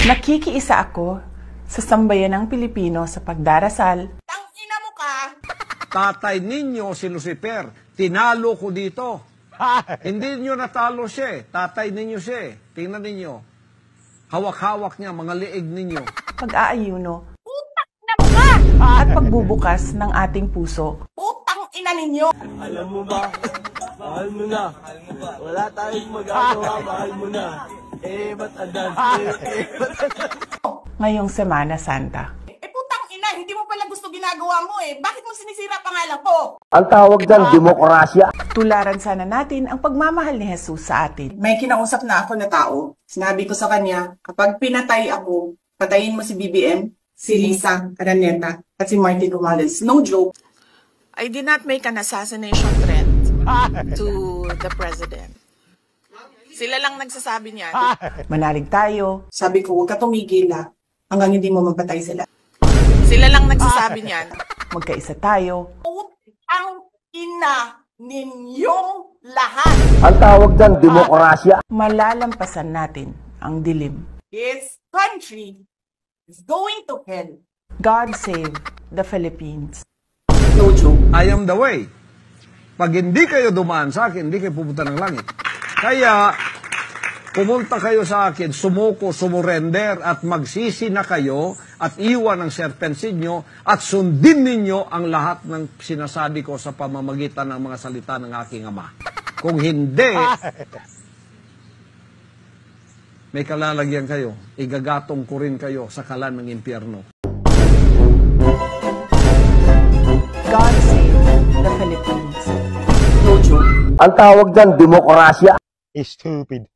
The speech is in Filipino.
Nakikiisa ako sa sambayan ng Pilipino sa pagdarasal. Tangina mo ka! Tatay ninyo si Lucifer, tinalo ko dito. Hindi nyo natalo siya, tatay ninyo siya. Tingnan ninyo. Hawak-hawak niya, mga liig ninyo. Pag-aayuno Putang ina mo ka! at pagbubukas ng ating puso. Putang ina ninyo! Alam mo ba? Mahal mo na. Wala tayong magagawa, mahal mo na. Ba't advance? Ngayong Semana Santa. Putang ina, hindi mo pala gusto ginagawa mo Bakit mo sinisira pangalan ko? Ang tawag dyan, demokrasya. Tularan sana natin ang pagmamahal ni Jesus sa atin. May kinausap na ako na tao. Sinabi ko sa kanya, kapag pinatay ako, patayin mo si BBM, si Lisa Araneta, at si Martin Romales. No joke. I did not make an assassination threat to the president. Sila lang nagsasabi niyan. Manalig tayo. Sabi ko, huwag ka tumigil hanggang hindi mo mapatay sila. Sila lang nagsasabi niyan. Magkaisa tayo. Putang ina ninyong lahat. Ang tawag dyan, demokrasya. Malalampasan natin ang dilim. This country is going to hell. God save the Philippines. No joke. I am the way. Pag hindi kayo dumaan sa akin, hindi kayo pupunta ng langit. Kaya, pumunta kayo sa akin, sumuko, sumurrender, at magsisi na kayo, at iwan ang serpensin nyo, at sundin ninyo ang lahat ng sinasabi ko sa pamamagitan ng mga salita ng aking Ama. Kung hindi, may kalalagyan kayo, igagatong ko rin kayo sa kalan ng impyerno. God save the Philippines. No joke. Ang tawag dyan, demokrasya. Stupid.